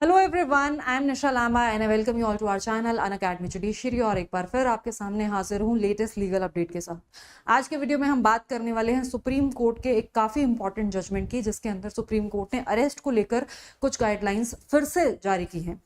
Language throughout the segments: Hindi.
Hello everyone, I am Nisha Lamba and I welcome you all to our channel Unacademy judiciary. और एक बार फिर आपके सामने हाजिर हूँ लेटेस्ट लीगल अपडेट के साथ। आज के वीडियो में हम बात करने वाले हैं सुप्रीम कोर्ट के एक काफी इंपॉर्टेंट जजमेंट की, जिसके अंदर सुप्रीम कोर्ट ने अरेस्ट को लेकर कुछ गाइडलाइंस फिर से जारी की हैं।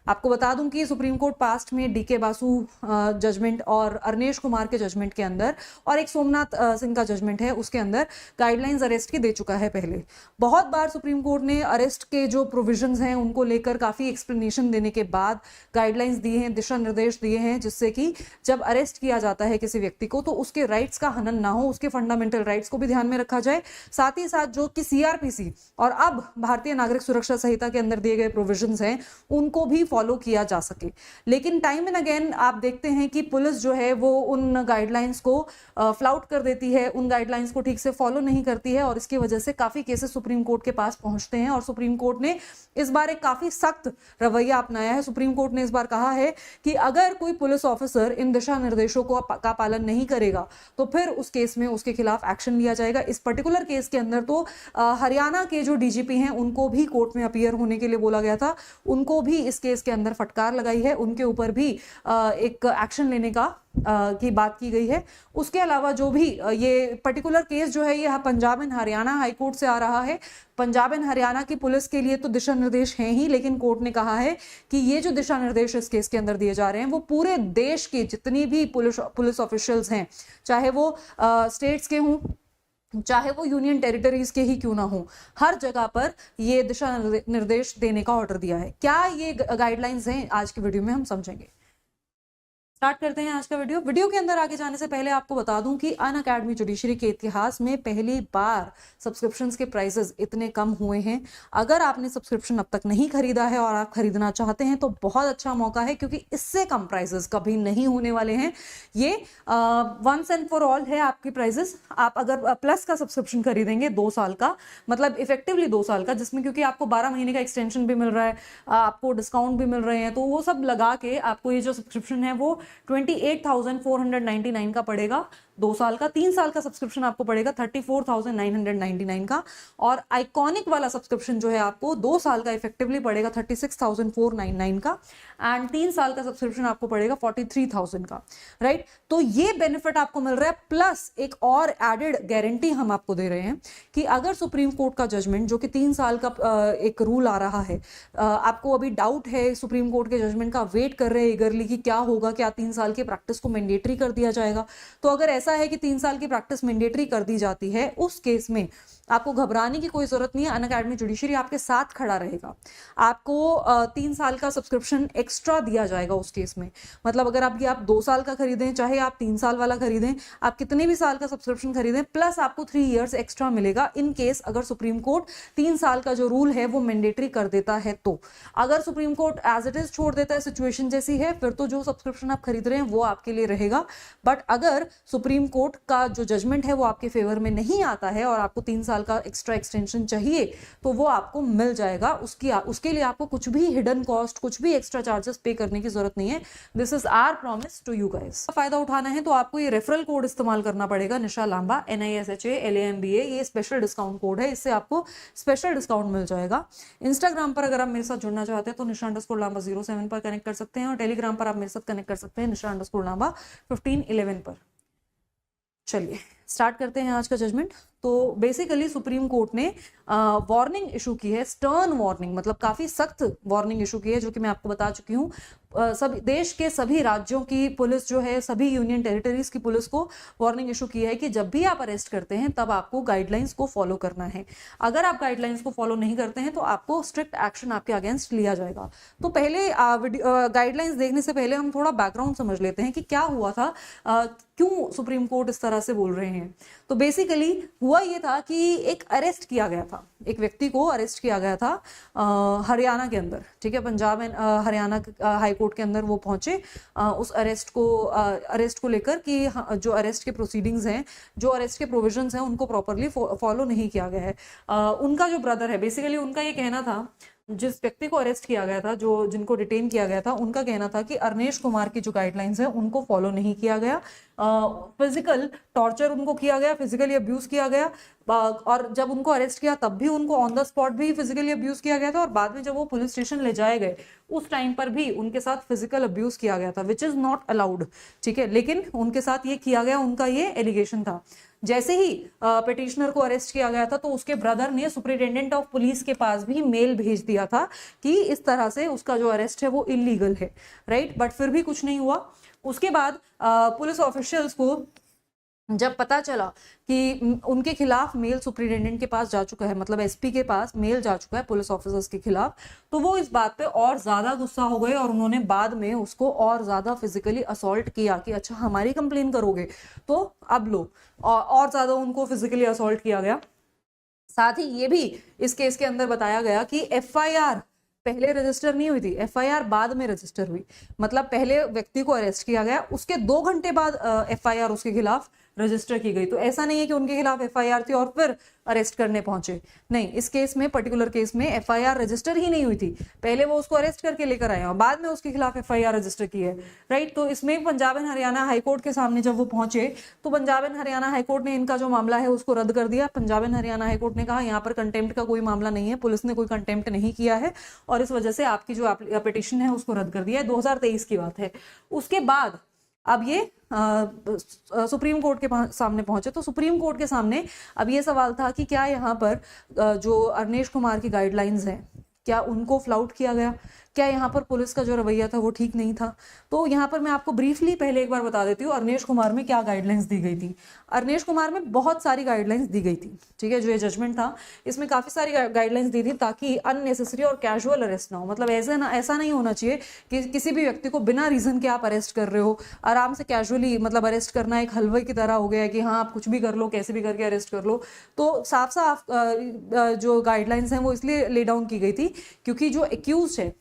आपको बता दूं कि सुप्रीम कोर्ट पास्ट में डीके बासु जजमेंट और अरनेश कुमार के जजमेंट के अंदर और एक सोमनाथ सिंह का जजमेंट है, उसके अंदर गाइडलाइंस अरेस्ट की दे चुका है। पहले बहुत बार सुप्रीम कोर्ट ने अरेस्ट के जो प्रोविजंस हैं उनको लेकर काफी एक्सप्लेनेशन देने के बाद गाइडलाइंस दिए हैं, दिशा निर्देश दिए हैं, जिससे कि जब अरेस्ट किया जाता है किसी व्यक्ति को तो उसके राइट्स का हनन ना हो, उसके फंडामेंटल राइट्स को भी ध्यान में रखा जाए। साथ ही साथ जो कि सीआरपीसी और अब भारतीय नागरिक सुरक्षा संहिता के अंदर दिए गए प्रोविजंस हैं उनको भी फॉलो किया जा सके। लेकिन टाइम एंड अगेन आप देखते हैं कि पुलिस जो है वो उन गाइडलाइंस को फ्लाउट कर देती है, उन गाइडलाइंस को ठीक से फॉलो नहीं करती है और इसकी वजह से काफी केसेस सुप्रीम कोर्ट के पास पहुंचते हैं। और सुप्रीम कोर्ट ने इस बार एक काफी सख्त रवैया अपनाया है। सुप्रीम कोर्ट ने इस बार कहा है कि अगर कोई पुलिस ऑफिसर इन दिशा निर्देशों का पालन नहीं करेगा तो फिर उस केस में उसके खिलाफ एक्शन लिया जाएगा। इस पर्टिकुलर केस के अंदर तो हरियाणा के जो डीजीपी हैं उनको भी कोर्ट में अपीयर होने के लिए बोला गया था, उनको भी इस केस के अंदर फटकार लगाई है, उनके ऊपर भी एक एक्शन लेने का की बात की गई है। उसके अलावा जो भी ये पर्टिकुलर केस जो है ये Punjab and Haryana high court से आ रहा है। पंजाब एंड हरियाणा की पुलिस के लिए तो दिशा निर्देश हैं ही, लेकिन कोर्ट ने कहा है कि ये जो दिशा निर्देश इस केस के अंदर दिए जा रहे हैं वो पूरे देश के जितनी भी पुलिस ऑफिशियल्स हैं, चाहे वो स्टेट्स के हों चाहे वो यूनियन टेरिटरीज के ही क्यों ना हो, हर जगह पर ये दिशा निर्देश देने का ऑर्डर दिया है। क्या ये गाइडलाइंस हैं आज की वीडियो में हम समझेंगे। स्टार्ट करते हैं आज का वीडियो के अंदर आगे जाने से पहले आपको बता दूं कि अनअकैडमी जुडिशरी के इतिहास में पहली बार सब्सक्रिप्शंस के प्राइसेस इतने कम हुए हैं। अगर आपने सब्सक्रिप्शन अब तक नहीं खरीदा है और आप खरीदना चाहते हैं तो बहुत अच्छा मौका है, क्योंकि इससे कम प्राइसेस कभी नहीं होने वाले हैं। ये वंस एंड फॉर ऑल है आपकी प्राइसेस। आप अगर प्लस का सब्सक्रिप्शन खरीदेंगे 2 साल का, मतलब इफेक्टिवली 2 साल का, जिसमें क्योंकि आपको 12 महीने का एक्सटेंशन भी मिल रहा है, आपको डिस्काउंट भी मिल रहे हैं, तो वो सब लगा के आपको ये जो सब्सक्रिप्शन है वो 28,499 का पड़ेगा 2 साल का। 3 साल का सब्सक्रिप्शन आपको पड़ेगा 34,999 का। और आइकॉनिक वाला सब्सक्रिप्शन जो है आपको 2 साल का इफेक्टिवली पड़ेगा 36,499 का एंड 3 साल का सब्सक्रिप्शन आपको पड़ेगा 43,000 का। राइट, तो ये बेनिफिट आपको मिल रहा है, प्लस एक और एडेड गारंटी हम आपको दे रहे हैं कि अगर सुप्रीम कोर्ट का जजमेंट जो कि 3 साल का एक रूल आ रहा है, आपको अभी डाउट है सुप्रीम कोर्ट के जजमेंट का, वेट कर रहे हैं ईगरली कि क्या होगा, क्या 3 साल की प्रैक्टिस को मैंडेटरी कर दिया जाएगा, तो अगर ऐसा है कि 3 साल की प्रैक्टिस मैंडेटरी कर दी जाती है, उस केस में आपको घबराने की कोई जरूरत नहीं है। अनअकैडमी जुडिशरी आपके साथ खड़ा रहेगा। आपको 3 साल का सब्सक्रिप्शन एक्स्ट्रा दिया जाएगा उस केस में। मतलब अगर आप 2 साल का खरीदें, चाहे आप 3 साल वाला खरीदें, आप कितने भी साल का सब्सक्रिप्शन खरीदें, प्लस आपको 3 इयर्स एक्स्ट्रा मिलेगा इन केस अगर सुप्रीम कोर्ट 3 साल का जो रूल है वो मैंडेटरी कर देता है। तो अगर supreme court as it is छोड़ देता है, सिचुएशन जैसी है, फिर तो जो सब्सक्रिप्शन आप खरीद रहे हैं वो आपके लिए रहेगा। बट अगर सुप्रीम कोर्ट का जो जजमेंट है वो आपके फेवर में नहीं आता है और आपको 3 साल का एक्स्ट्रा एक्सटेंशन चाहिए तो वो आपको मिल जाएगा। उसके लिए आपको कुछ भी हिडन कॉस्ट, कुछ भी एक्स्ट्रा चार्जेस पे करने की जरूरत नहीं है। This is our promise to you guys. फायदा उठाना है तो आपको ये रेफरल कोड इस्तेमाल करना पड़ेगा, निशा लांबा, NISHA LAMBA। ये स्पेशल डिस्काउंट कोड है, इससे आपको स्पेशल डिस्काउंट मिल जाएगा। इंस्टाग्राम पर अगर आप मेरे साथ जुड़ना चाहते हैं तो निशा_लांबा07 पर कनेक्ट कर सकते हैं और टेलीग्राम पर आप मेरे साथ कनेक्ट कर सकते हैं निशा_लांबा1511 पर। चलिए स्टार्ट करते हैं आज का जजमेंट। तो बेसिकली सुप्रीम कोर्ट ने वार्निंग इशू की है, स्टर्न वार्निंग, मतलब काफी सख्त वार्निंग इशू की है, जो कि मैं आपको बता चुकी हूँ। सब देश के सभी राज्यों की पुलिस जो है, सभी यूनियन टेरिटरीज की पुलिस को वार्निंग इशू की है कि जब भी आप अरेस्ट करते हैं तब आपको गाइडलाइंस को फॉलो करना है। अगर आप गाइडलाइंस को फॉलो नहीं करते हैं तो आपको स्ट्रिक्ट एक्शन आपके अगेंस्ट लिया जाएगा। तो पहले गाइडलाइंस देखने से पहले हम थोड़ा बैकग्राउंड समझ लेते हैं कि क्या हुआ था, क्यों सुप्रीम कोर्ट इस तरह से बोल रहे हैं। तो बेसिकली हुआ ये था कि एक अरेस्ट किया गया था, एक व्यक्ति को अरेस्ट किया गया था हरियाणा के अंदर। ठीक है, Punjab and Haryana high court के अंदर वो पहुंचे उस अरेस्ट को लेकर कि जो अरेस्ट के प्रोसीडिंग्स हैं, जो अरेस्ट के प्रोविजंस हैं, उनको प्रॉपरली फॉलो नहीं किया गया है। उनका जो ब्रदर है, बेसिकली उनका ये कहना था जिस व्यक्ति को अरेस्ट किया गया था, जो जिनको डिटेन किया गया था, उनका कहना था कि अरनेश कुमार की जो गाइडलाइंस है उनको फॉलो नहीं किया गया। फिजिकल टॉर्चर उनको किया गया, फिजिकली अब्यूज किया गया, और जब उनको अरेस्ट किया तब भी उनको ऑन द स्पॉट भी फिजिकली अब्यूज किया गया था, और बाद में जब वो पुलिस स्टेशन ले जाए गए उस टाइम पर भी उनके साथ फिजिकल अब्यूज किया गया था, विच इज नॉट अलाउड। ठीक है, लेकिन उनके साथ ये किया गया, उनका ये एलिगेशन था। जैसे ही पिटिशनर को अरेस्ट किया गया था तो उसके ब्रदर ने सुपरिटेंडेंट ऑफ पुलिस के पास भी मेल भेज दिया था कि इस तरह से उसका जो अरेस्ट है वो इलीगल है, राइट। बट फिर भी कुछ नहीं हुआ। उसके बाद पुलिस ऑफिशियल्स को जब पता चला कि उनके खिलाफ मेल सुपरिटेंडेंट के पास जा चुका है, मतलब एसपी के पास मेल जा चुका है पुलिस ऑफिसर्स के खिलाफ, तो वो इस बात पे और ज्यादा गुस्सा हो गए और उन्होंने बाद में उसको और ज्यादा फिजिकली असॉल्ट किया कि अच्छा हमारी कंप्लेन करोगे तो अब लो, और ज्यादा उनको फिजिकली असॉल्ट किया गया। साथ ही ये भी इस केस के अंदर बताया गया कि एफआईआर पहले रजिस्टर नहीं हुई थी, एफआईआर बाद में रजिस्टर हुई। मतलब पहले व्यक्ति को अरेस्ट किया गया, उसके 2 घंटे बाद एफआईआर उसके खिलाफ रजिस्टर की गई। तो ऐसा नहीं है कि उनके खिलाफ एफआईआर थी और फिर अरेस्ट करने पहुंचे, नहीं, इस केस में, पर्टिकुलर केस में एफआईआर रजिस्टर ही नहीं हुई थी। पहले वो उसको अरेस्ट करके लेकर आए और बाद में उसके खिलाफ एफआईआर रजिस्टर की है, राइट। तो इसमें पंजाब एंड हरियाणा हाईकोर्ट के सामने जब वो पहुंचे तो पंजाब एंड हरियाणा हाईकोर्ट ने इनका जो मामला है उसको रद्द कर दिया। पंजाब एंड हरियाणा हाईकोर्ट ने कहा यहाँ पर कंटेम्प्ट का कोई मामला नहीं है, पुलिस ने कोई कंटेम्प्ट नहीं किया है और इस वजह से आपकी जो पिटिशन है उसको रद्द कर दिया है। 2023 की बात है। उसके बाद अब ये सुप्रीम कोर्ट के सामने पहुंचे, तो सुप्रीम कोर्ट के सामने अब ये सवाल था कि क्या यहाँ पर जो अरनेश कुमार की गाइडलाइंस हैं क्या उनको फ्लाउट किया गया, क्या यहाँ पर पुलिस का जो रवैया था वो ठीक नहीं था। तो यहाँ पर मैं आपको ब्रीफली पहले एक बार बता देती हूँ अरनेश कुमार में क्या गाइडलाइंस दी गई थी। अरनेश कुमार में बहुत सारी गाइडलाइंस दी गई थी, ठीक है। जो ये जजमेंट था इसमें काफी सारी गाइडलाइंस दी थी ताकि अननेसेसरी और कैजुअल अरेस्ट ना हो। मतलब ऐसा नहीं होना चाहिए कि किसी भी व्यक्ति को बिना रीजन के आप अरेस्ट कर रहे हो, आराम से कैजुअली, मतलब अरेस्ट करना एक हलवे की तरह हो गया है कि हाँ आप कुछ भी कर लो, कैसे भी करके अरेस्ट कर लो। तो साफ साफ जो गाइडलाइंस हैं वो इसलिए ले डाउन की गई थी क्योंकि जो एक्यूज है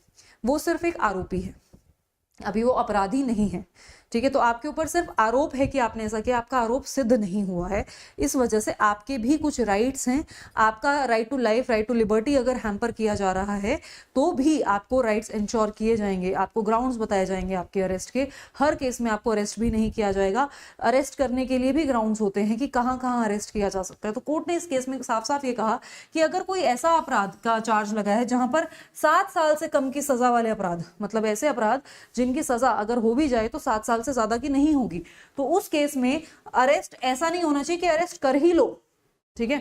वो सिर्फ एक आरोपी है, अभी वो अपराधी नहीं है, ठीक है। तो आपके ऊपर सिर्फ आरोप है कि आपने ऐसा किया, आपका आरोप सिद्ध नहीं हुआ है। इस वजह से आपके भी कुछ राइट्स हैं, आपका right to life, right to liberty अगर हैम्पर किया जा रहा है तो भी आपको राइट्स इंश्योर किए जाएंगे, आपको ग्राउंड्स बताए जाएंगे आपके अरेस्ट के। हर केस में आपको अरेस्ट भी नहीं किया जाएगा, अरेस्ट करने के लिए भी ग्राउंड्स होते हैं कि कहाँ कहाँ अरेस्ट किया जा सकता है। तो कोर्ट ने इस केस में साफ साफ ये कहा कि अगर कोई ऐसा अपराध का चार्ज लगा है जहां पर 7 साल से कम की सजा वाले अपराध, मतलब ऐसे अपराध जिनकी सजा अगर हो भी जाए तो 7 साल से ज्यादा की नहीं होगी, तो उस केस में अरेस्ट ऐसा नहीं होना चाहिए कि अरेस्ट कर ही लो, ठीक है।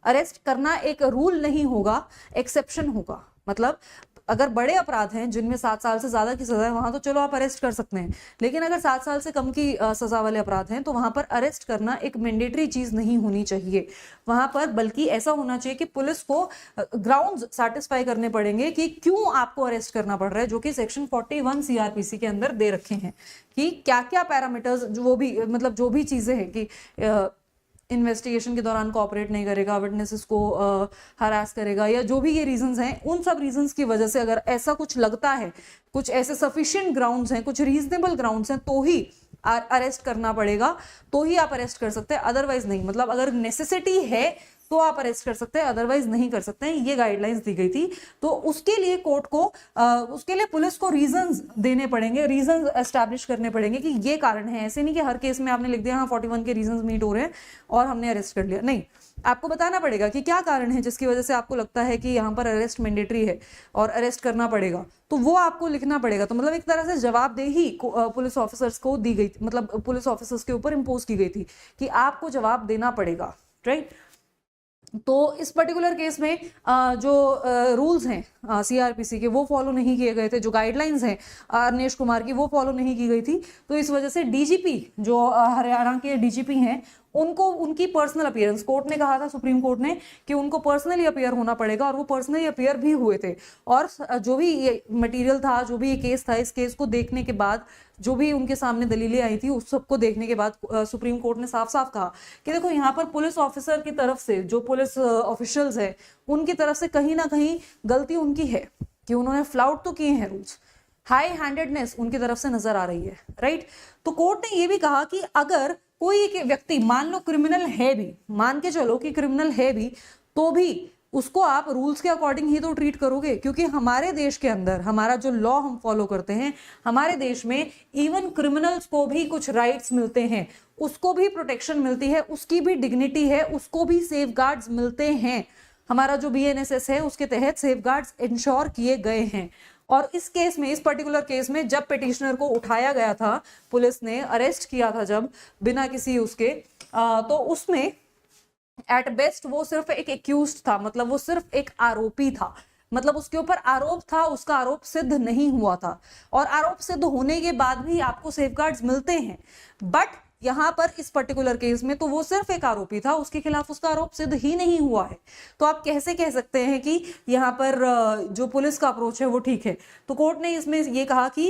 अरेस्ट करना एक रूल नहीं होगा, एक्सेप्शन होगा। मतलब अगर बड़े अपराध हैं जिनमें 7 साल से ज्यादा की सजा है वहां तो चलो आप अरेस्ट कर सकते हैं, लेकिन अगर 7 साल से कम की सजा वाले अपराध हैं तो वहां पर अरेस्ट करना एक मैंडेटरी चीज नहीं होनी चाहिए वहां पर, बल्कि ऐसा होना चाहिए कि पुलिस को ग्राउंड्स सेटिस्फाई करने पड़ेंगे कि क्यों आपको अरेस्ट करना पड़ रहा है, जो कि सेक्शन 41 सीआरपीसी के अंदर दे रखे हैं कि क्या क्या पैरामीटर्स, जो भी, मतलब जो भी चीजें हैं कि इन्वेस्टिगेशन के दौरान कोऑपरेट नहीं करेगा, विटनेसेस को हरास करेगा, या जो भी ये रीजंस हैं, उन सब रीजंस की वजह से अगर ऐसा कुछ लगता है, कुछ ऐसे सफिशिएंट ग्राउंड्स हैं, कुछ रीजनेबल ग्राउंड्स हैं, तो ही अरेस्ट करना पड़ेगा, तो ही आप अरेस्ट कर सकते हैं, अदरवाइज नहीं। मतलब अगर नेसेसिटी है तो आप अरेस्ट कर सकते हैं, अदरवाइज नहीं कर सकते हैं, ये गाइडलाइंस दी गई थी। तो उसके लिए कोर्ट को उसके लिए पुलिस को रीजंस देने पड़ेंगे, रीजंस एस्टैब्लिश करने पड़ेंगे कि ये कारण है। ऐसे नहीं कि हर केस में आपने लिख दिया हाँ 41 के रीजंस मीट हो रहे हैं और हमने अरेस्ट कर लिया, नहीं, आपको बताना पड़ेगा कि क्या कारण है जिसकी वजह से आपको लगता है कि यहाँ पर अरेस्ट मैंडेटरी है और अरेस्ट करना पड़ेगा, तो वो आपको लिखना पड़ेगा। तो मतलब एक तरह से जवाबदेही पुलिस ऑफिसर्स को दी गई, मतलब पुलिस ऑफिसर्स के ऊपर इम्पोज की गई थी कि आपको जवाब देना पड़ेगा, राइट। तो इस पर्टिकुलर केस में जो रूल्स हैं सीआरपीसी के वो फॉलो नहीं किए गए थे, जो गाइडलाइंस हैं अरनेश कुमार की वो फॉलो नहीं की गई थी। तो इस वजह से डीजीपी जो हरियाणा के डीजीपी हैं उनको उनकी पर्सनल अपीयरेंस, कोर्ट ने कहा था, सुप्रीम कोर्ट ने, कि उनको पर्सनली अपीयर होना पड़ेगा, और वो पर्सनली अपीयर भी हुए थे। और जो भी ये मटेरियल था, जो भी ये केस था, इस केस को देखने के बाद, जो भी उनके सामने दलीलें आई थी, उस सबको देखने के बाद सुप्रीम कोर्ट ने साफ साफ कहा कि देखो यहाँ पर पुलिस ऑफिसर की तरफ से, जो पुलिस ऑफिशियल्स है उनकी तरफ से कहीं ना कहीं गलती उनकी है कि उन्होंने फ्लाउट तो किए हैं रूल्स, हाई हैंडेडनेस उनकी तरफ से नजर आ रही है, राइट। तो कोर्ट ने ये भी कहा कि अगर कोई एक व्यक्ति, मान लो क्रिमिनल है भी, मान के चलो कि क्रिमिनल है भी, तो भी उसको आप रूल्स के अकॉर्डिंग ही तो ट्रीट करोगे, क्योंकि हमारे देश के अंदर हमारा जो लॉ हम फॉलो करते हैं, हमारे देश में इवन क्रिमिनल्स को भी कुछ राइट्स मिलते हैं, उसको भी प्रोटेक्शन मिलती है, उसकी भी डिग्निटी है, उसको भी सेफगार्ड्स मिलते हैं। हमारा जो BNSS है उसके तहत सेफगार्ड्स इंश्योर किए गए हैं। और इस केस में, इस पर्टिकुलर केस में जब पिटिशनर को उठाया गया था, पुलिस ने अरेस्ट किया था जब बिना किसी उसके, तो उसमें एट बेस्ट वो सिर्फ एक एक्यूज्ड था, मतलब वो सिर्फ एक आरोपी था, मतलब उसके ऊपर आरोप था, उसका आरोप सिद्ध नहीं हुआ था। और आरोप सिद्ध होने के बाद भी आपको सेफगार्ड्स मिलते हैं, बट यहां पर इस पर्टिकुलर केस में तो वो सिर्फ एक आरोपी था, उसके खिलाफ उसका आरोप सिद्ध ही नहीं हुआ है। तो आप कैसे कह सकते हैं कि यहाँ पर जो पुलिस का अप्रोच है वो ठीक है? तो कोर्ट ने इसमें ये कहा कि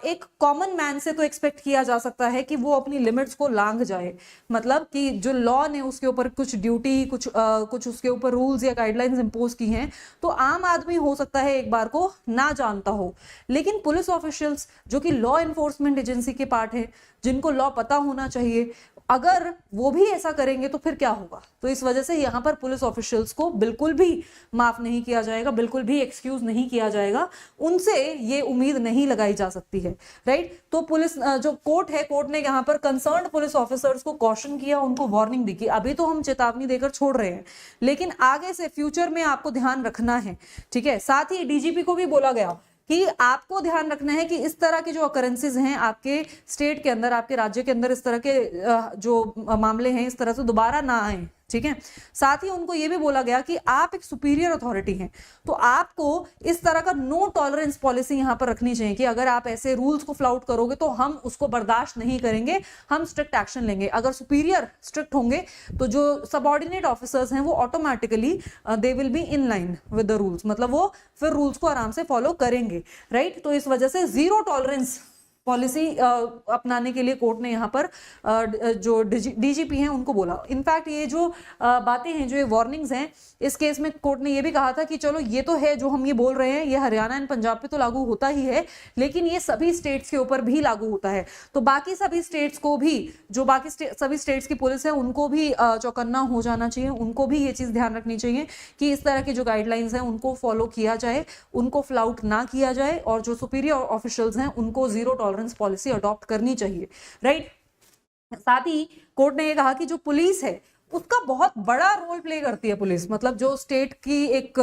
एक कॉमन मैन से तो एक्सपेक्ट किया जा सकता है कि वो अपनी लिमिट्स को लांघ जाए, मतलब कि जो लॉ ने उसके ऊपर कुछ ड्यूटी, कुछ उसके ऊपर रूल्स या गाइडलाइंस इंपोज की हैं, तो आम आदमी हो सकता है एक बार को ना जानता हो, लेकिन पुलिस ऑफिशियल्स जो कि लॉ एनफोर्समेंट एजेंसी के पार्ट है, जिनको लॉ पता होना चाहिए, अगर वो भी ऐसा करेंगे तो फिर क्या होगा? तो इस वजह से यहाँ पर पुलिस ऑफिशियल्स को बिल्कुल भी माफ नहीं किया जाएगा, बिल्कुल भी एक्सक्यूज नहीं किया जाएगा, उनसे ये उम्मीद नहीं लगाई जा सकती है, राइट? तो पुलिस जो कोर्ट है, कोर्ट ने यहाँ पर कंसर्न्ड पुलिस ऑफिसर्स को कॉशन किया, उनको वार्निंग दी कि अभी तो हम चेतावनी देकर छोड़ रहे हैं, लेकिन आगे से फ्यूचर में आपको ध्यान रखना है, ठीक है? साथ ही DGP को भी बोला गया कि आपको ध्यान रखना है कि इस तरह के जो अकरेंसेज हैं आपके स्टेट के अंदर, आपके राज्य के अंदर, इस तरह के जो मामले हैं इस तरह से दोबारा ना आए, ठीक है? साथ ही उनको ये भी बोला गया कि आप एक सुपीरियर अथॉरिटी हैं, तो आपको इस तरह का नो टॉलरेंस पॉलिसी यहां पर रखनी चाहिए कि अगर आप ऐसे रूल्स को फ्लाउट करोगे तो हम उसको बर्दाश्त नहीं करेंगे, हम स्ट्रिक्ट एक्शन लेंगे। अगर सुपीरियर स्ट्रिक्ट होंगे तो जो सबऑर्डिनेट ऑफिसर्स हैं वो automatically they will be in line with the rules, मतलब वो फिर रूल्स को आराम से फॉलो करेंगे, राइट? तो इस वजह से जीरो टॉलरेंस पॉलिसी अपनाने के लिए कोर्ट ने यहाँ पर जो DGP हैं उनको बोला। इनफैक्ट ये जो बातें हैं, जो ये वार्निंग्स हैं, इस केस में कोर्ट ने ये भी कहा था कि चलो ये तो है, जो हम ये बोल रहे हैं ये हरियाणा एंड पंजाब पे तो लागू होता ही है, लेकिन ये सभी स्टेट्स के ऊपर भी लागू होता है। तो बाकी सभी स्टेट्स को भी, जो बाकी सभी स्टेट्स की पुलिस है उनको भी चौकन्ना हो जाना चाहिए, उनको भी ये चीज ध्यान रखनी चाहिए कि इस तरह की जो गाइडलाइंस हैं उनको फॉलो किया जाए, उनको फ्लाउट ना किया जाए, और जो सुपीरियर ऑफिशियल्स हैं उनको जीरो टॉलरेंस पॉलिसी अडॉप्ट करनी चाहिए, राइट? साथ ही कोर्ट ने यह कहा कि जो पुलिस है उसका बहुत बड़ा रोल प्ले करती है पुलिस, मतलब जो स्टेट की एक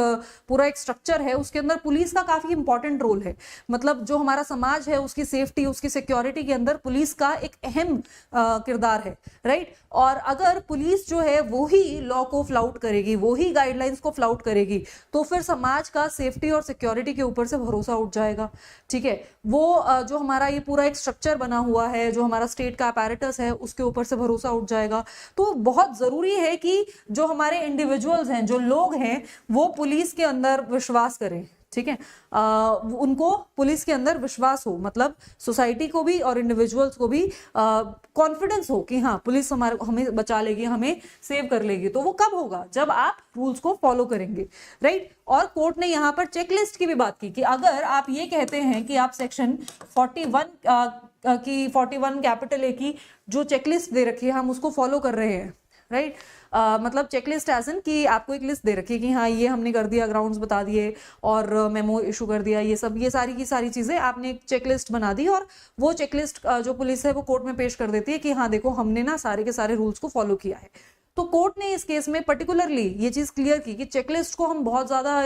पूरा एक स्ट्रक्चर है उसके अंदर पुलिस का काफी इंपॉर्टेंट रोल है, मतलब जो हमारा समाज है उसकी सेफ्टी, उसकी सिक्योरिटी के अंदर पुलिस का एक अहम किरदार है, राइट? और अगर पुलिस जो है वो ही लॉ को फ्लाउट करेगी, वो ही गाइडलाइंस को फ्लाउट करेगी, तो फिर समाज का सेफ्टी और सिक्योरिटी के ऊपर से भरोसा उठ जाएगा, ठीक है? वो जो हमारा ये पूरा एक स्ट्रक्चर बना हुआ है, जो हमारा स्टेट का अपैरेटस है, उसके ऊपर से भरोसा उठ जाएगा। तो बहुत जरूरी है कि जो हमारे इंडिविजुअल्स हैं, जो लोग हैं, वो पुलिस के अंदर विश्वास करें, ठीक है? उनको पुलिस के अंदर विश्वास हो, मतलब सोसाइटी को भी और इंडिविजुअल्स को भी कॉन्फिडेंस हो कि हाँ पुलिस हमें बचा लेगी, हमें सेव कर लेगी। तो वो कब होगा? जब आप रूल्स को फॉलो करेंगे, राइट? और कोर्ट ने यहाँ पर चेकलिस्ट की भी बात की कि अगर आप ये कहते हैं कि आप सेक्शन 41 कैपिटल ए की जो चेकलिस्ट दे रखी है हम उसको फॉलो कर रहे हैं, राइट? मतलब चेकलिस्ट एज इन कि आपको एक लिस्ट दे रखी है कि हाँ ये हमने कर दिया, ग्राउंड्स बता दिए और मेमो इशू कर दिया, ये सब, ये सारी की सारी चीजें आपने एक चेकलिस्ट बना दी, और वो चेकलिस्ट जो पुलिस है वो कोर्ट में पेश कर देती है कि हाँ देखो हमने ना सारे के सारे रूल्स को फॉलो किया है। तो कोर्ट ने इस केस में पर्टिकुलरली ये चीज क्लियर की कि चेकलिस्ट को हम बहुत ज्यादा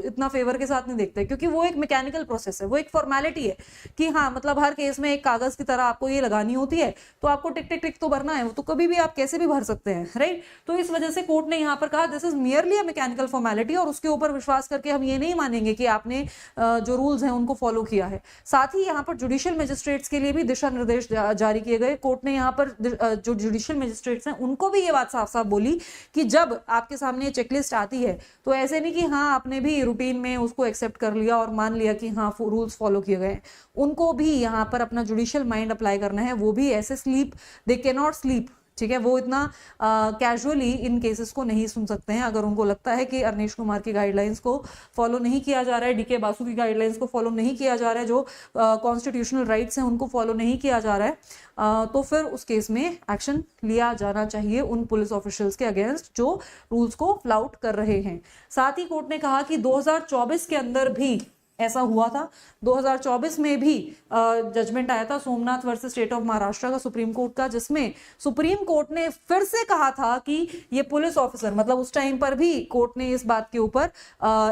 इतना फेवर के साथ नहीं देखते, क्योंकि वो एक मैकेनिकल प्रोसेस है, वो एक फॉर्मेलिटी है कि हाँ मतलब हर केस में एक कागज की तरह आपको ये लगानी होती है, तो आपको टिक टिक टिक तो भरना है, वो तो कभी भी आप कैसे भी भर सकते हैं, राइट? तो इस वजह से कोर्ट ने यहाँ पर कहा this is merely a mechanical formality, और उसके ऊपर विश्वास करके हम ये नहीं मानेंगे कि आपने जो रूल्स हैं उनको फॉलो किया है। साथ ही यहाँ पर जुडिशियल मजिस्ट्रेट्स के लिए भी दिशा निर्देश जारी किए गए। कोर्ट ने यहाँ पर जो जुडिशियल मजिस्ट्रेट्स हैं उनको भी ये बात साफ साफ बोली कि जब आपके सामने चेकलिस्ट आती है तो ऐसे नहीं कि हाँ आपने भी रूटीन में उसको एक्सेप्ट कर लिया और मान लिया कि हाँ रूल्स फॉलो किए गए, उनको भी यहाँ पर अपना जुडिशियल माइंड अप्लाई करना है, वो भी ऐसे sleep they can not sleep ठीक है, वो इतना कैजुअली इन केसेस को नहीं सुन सकते हैं। अगर उनको लगता है कि अवनीश कुमार की गाइडलाइंस को फॉलो नहीं किया जा रहा है, डीके बासु की गाइडलाइंस को फॉलो नहीं किया जा रहा है, जो कॉन्स्टिट्यूशनल राइट्स हैं उनको फॉलो नहीं किया जा रहा है, तो फिर उस केस में एक्शन लिया जाना चाहिए उन पुलिस ऑफिशियल्स के अगेंस्ट जो रूल्स को फ्लाउट कर रहे हैं। साथ ही कोर्ट ने कहा कि 2024 के अंदर भी ऐसा हुआ था। 2024 में भी जजमेंट आया था Somnath versus state of Maharashtra का, सुप्रीम कोर्ट का, जिसमें सुप्रीम कोर्ट ने फिर से कहा था कि ये पुलिस ऑफिसर, मतलब उस टाइम पर भी कोर्ट ने इस बात के ऊपर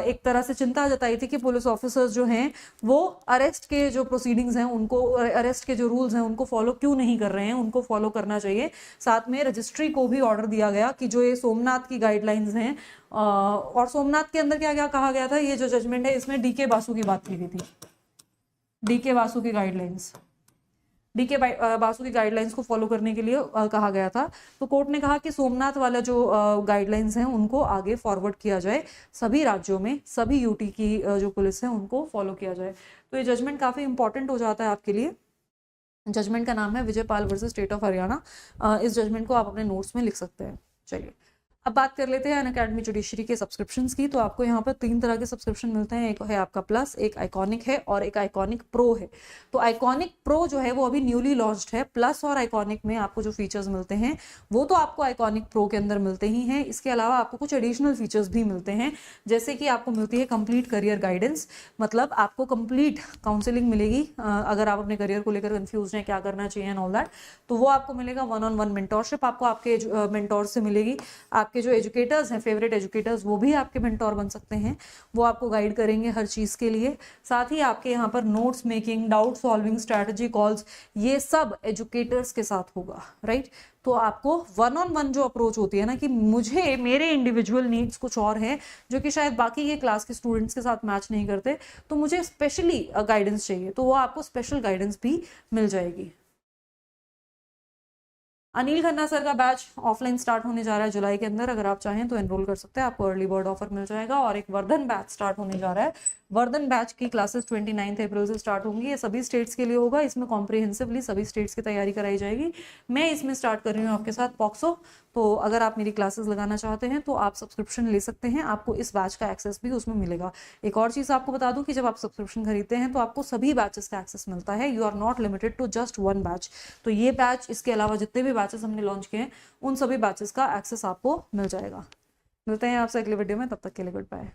एक तरह से चिंता जताई थी कि पुलिस ऑफिसर्स जो हैं वो अरेस्ट के जो प्रोसीडिंग्स हैं उनको, अरेस्ट के जो रूल्स हैं उनको फॉलो क्यों नहीं कर रहे हैं, उनको फॉलो करना चाहिए। साथ में रजिस्ट्री को भी ऑर्डर दिया गया कि जो ये सोमनाथ की गाइडलाइंस हैं, और सोमनाथ के अंदर क्या क्या कहा गया था, ये जो जजमेंट है इसमें डीके बासु की बात की गई थी, डीके बासु की गाइडलाइंस, डीके बासु की गाइडलाइंस को फॉलो करने के लिए कहा गया था। तो कोर्ट ने कहा कि सोमनाथ वाला जो गाइडलाइंस हैं उनको आगे फॉरवर्ड किया जाए, सभी राज्यों में सभी यूटी की जो पुलिस है उनको फॉलो किया जाए। तो ये जजमेंट काफ़ी इंपॉर्टेंट हो जाता है आपके लिए। जजमेंट का नाम है Vijaypal versus state of Haryana. इस जजमेंट को आप अपने नोट्स में लिख सकते हैं। चलिए अब बात कर लेते हैं अनअकैडमी जुडिशरी के सब्सक्रिप्शंस की। तो आपको यहाँ पर 3 तरह के सब्सक्रिप्शन मिलते हैं, एक है आपका प्लस, एक आइकॉनिक है और एक आइकॉनिक प्रो है। तो आइकॉनिक प्रो जो है वो अभी न्यूली लॉन्च्ड है। प्लस और आइकॉनिक में आपको जो फीचर्स मिलते हैं वो तो आपको आइकॉनिक प्रो के अंदर मिलते ही हैं, इसके अलावा आपको कुछ एडिशनल फीचर्स भी मिलते हैं, जैसे कि आपको मिलती है कंप्लीट करियर गाइडेंस, मतलब आपको कंप्लीट काउंसलिंग मिलेगी। अगर आप अपने करियर को लेकर कंफ्यूज हैं क्या करना चाहिए एंड ऑल दैट, तो वो आपको मिलेगा। 1-on-1 मेंटोरशिप आपको आपके मेंटोर से मिलेगी। आपके जो एजुकेटर्स हैं, फेवरेट एजुकेटर्स, वो भी आपके मेंटोर बन सकते हैं, वो आपको गाइड करेंगे हर चीज़ के लिए। साथ ही आपके यहाँ पर notes making, doubt solving, strategy calls, ये सब एजुकेटर्स के साथ होगा, राइट। तो आपको 1-on-1 जो अप्रोच होती है ना, कि मुझे मेरे इंडिविजुअल नीड्स कुछ और हैं जो कि शायद बाकी के क्लास के स्टूडेंट्स के साथ मैच नहीं करते, तो मुझे स्पेशली गाइडेंस चाहिए, तो वो आपको स्पेशल गाइडेंस भी मिल जाएगी। अनिल खन्ना सर का बैच ऑफलाइन स्टार्ट होने जा रहा है जुलाई के अंदर। अगर आप चाहें तो एनरोल कर सकते हैं, आपको अर्ली बर्ड ऑफर मिल जाएगा। और एक वर्धन बैच स्टार्ट होने जा रहा है। वर्धन बैच की क्लासेस 29 अप्रैल से स्टार्ट होंगी। ये सभी स्टेट्स के लिए होगा। इसमें कॉम्प्रिहेंसिवली सभी स्टेट्स की तैयारी कराई जाएगी। मैं इसमें स्टार्ट कर रही हूँ आपके साथ पॉक्सो। तो अगर आप मेरी क्लासेस लगाना चाहते हैं तो आप सब्सक्रिप्शन ले सकते हैं, आपको इस बैच का एक्सेस भी उसमें मिलेगा। एक और चीज़ आपको बता दूं कि जब आप सब्सक्रिप्शन खरीदते हैं तो आपको सभी बैचेस का एक्सेस मिलता है। You are not limited to just 1 batch. तो ये बैच, इसके अलावा जितने भी बैचेस हमने लॉन्च किए हैं उन सभी बैचेस का एक्सेस आपको मिल जाएगा। मिलते हैं आपसे अगले वीडियो में, तब तक के लिए गुड बाय।